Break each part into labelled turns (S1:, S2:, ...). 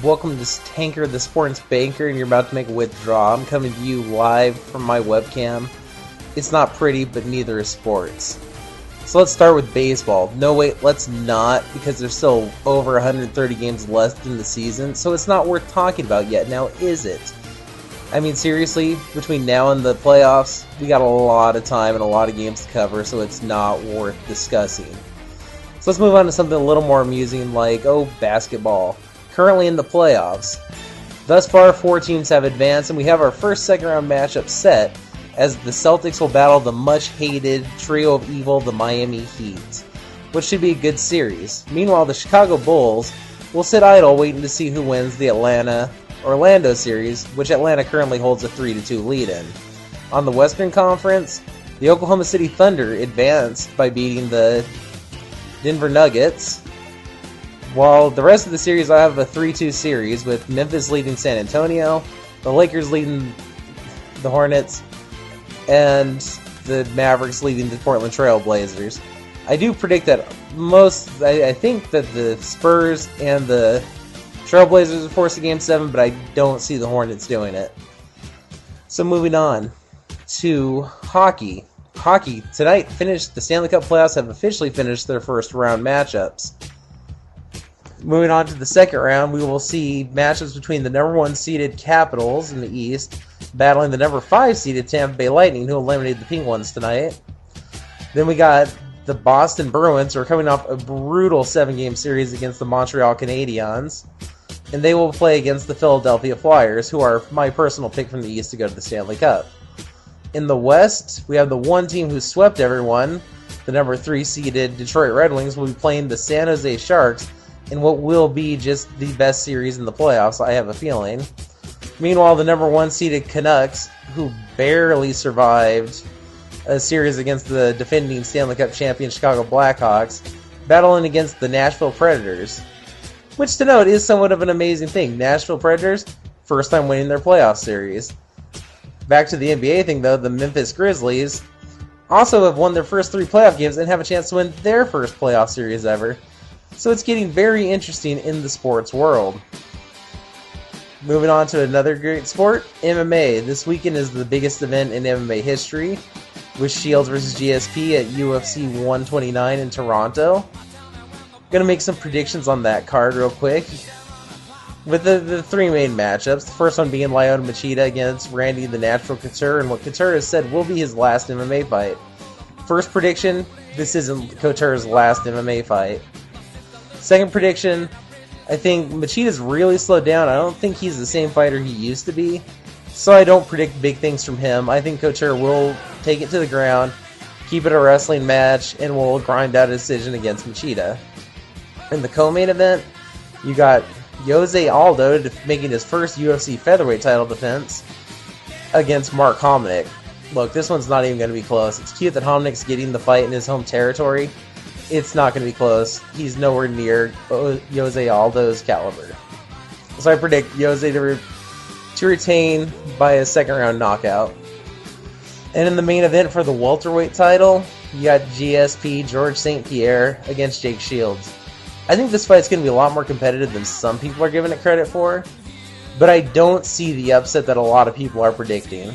S1: Welcome to Tanker the Sports Banker, and you're about to make a withdrawal. I'm coming to you live from my webcam. It's not pretty, but neither is sports. So let's start with baseball. No, wait, let's not, because there's still over 130 games left in the season, so it's not worth talking about yet. Now, is it? I mean, seriously, between now and the playoffs, we got a lot of time and a lot of games to cover, so it's not worth discussing. So let's move on to something a little more amusing, like, basketball. Currently in the playoffs. Thus far, 4 teams have advanced, and we have our first second-round matchup set, as the Celtics will battle the much-hated trio of evil, the Miami Heat, which should be a good series. Meanwhile, the Chicago Bulls will sit idle waiting to see who wins the Atlanta-Orlando series, which Atlanta currently holds a 3-2 lead in. On the Western Conference, the Oklahoma City Thunder advanced by beating the Denver Nuggets, while the rest of the series I have a 3-2 series with Memphis leading San Antonio, the Lakers leading the Hornets, and the Mavericks leading the Portland Trail Blazers. I do predict that I think that the Spurs and the Trailblazers will force a Game 7, but I don't see the Hornets doing it. So moving on to hockey. Hockey, tonight finished, the Stanley Cup playoffs have officially finished their first round matchups. Moving on to the second round, we will see matchups between the number 1 seeded Capitals in the East battling the number 5 seeded Tampa Bay Lightning, who eliminated the Penguins tonight. Then we got the Boston Bruins, who are coming off a brutal 7-game series against the Montreal Canadiens, and they will play against the Philadelphia Flyers, who are my personal pick from the East to go to the Stanley Cup. In the West, we have the one team who swept everyone, the number 3 seeded Detroit Red Wings, will be playing the San Jose Sharks in what will be just the best series in the playoffs, I have a feeling. Meanwhile, the number 1 seeded Canucks, who barely survived a series against the defending Stanley Cup champion Chicago Blackhawks, battling against the Nashville Predators. Which, to note, is somewhat of an amazing thing. Nashville Predators, first time winning their playoff series. Back to the NBA thing, though, the Memphis Grizzlies also have won their first 3 playoff games and have a chance to win their first playoff series ever. So it's getting very interesting in the sports world. Moving on to another great sport, MMA. This weekend is the biggest event in MMA history, with Shields vs. GSP at UFC 129 in Toronto. Gonna make some predictions on that card real quick. With the 3 main matchups, the first one being Lyoto Machida against Randy the Natural Couture, and what Couture has said will be his last MMA fight. First prediction, this isn't Couture's last MMA fight. Second prediction, I think Machida's really slowed down. I don't think he's the same fighter he used to be, so I don't predict big things from him. I think Couture will take it to the ground, keep it a wrestling match, and will grind out a decision against Machida. In the co-main event, you got Jose Aldo making his first UFC featherweight title defense against Mark Hominick. Look, this one's not even going to be close. It's cute that Hominick's getting the fight in his home territory. It's not going to be close. He's nowhere near Jose Aldo's caliber. So I predict Jose to retain by a second-round knockout. And in the main event for the welterweight title, you got GSP George St. Pierre against Jake Shields. I think this fight's going to be a lot more competitive than some people are giving it credit for, but I don't see the upset that a lot of people are predicting.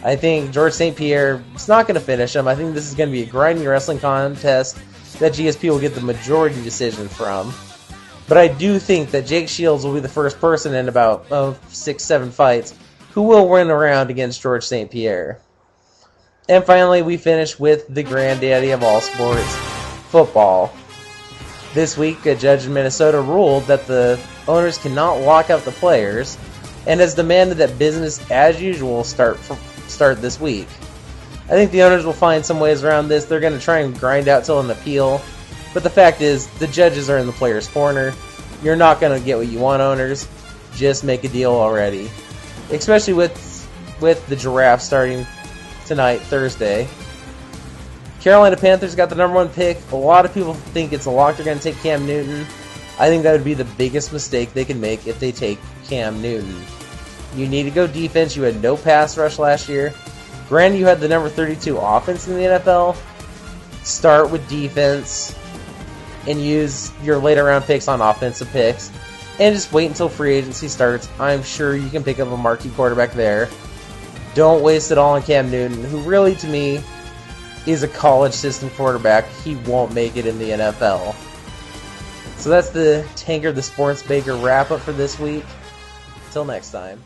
S1: I think George St. Pierre is not going to finish him. I think this is going to be a grinding wrestling contest that GSP will get the majority decision from. But I do think that Jake Shields will be the first person in about 6-7 fights who will win a round against George St. Pierre. And finally, we finish with the granddaddy of all sports, football. This week, a judge in Minnesota ruled that the owners cannot lock out the players, and has demanded that business as usual start this week. I think the owners will find some ways around this. They're going to try and grind out till an appeal, but the fact is, the judges are in the players' corner. You're not going to get what you want, owners. Just make a deal already. Especially with the Giraffe starting tonight, Thursday. Carolina Panthers got the number 1 pick. A lot of people think it's a lock they're going to take Cam Newton. I think that would be the biggest mistake they can make if they take Cam Newton. You need to go defense. You had no pass rush last year. Granted, you had the number 32 offense in the NFL. Start with defense and use your later round picks on offensive picks. and just wait until free agency starts. I'm sure you can pick up a marquee quarterback there. Don't waste it all on Cam Newton, who really, to me, is a college system quarterback. He won't make it in the NFL. So that's the Tanker the Sports Baker wrap-up for this week. Until next time.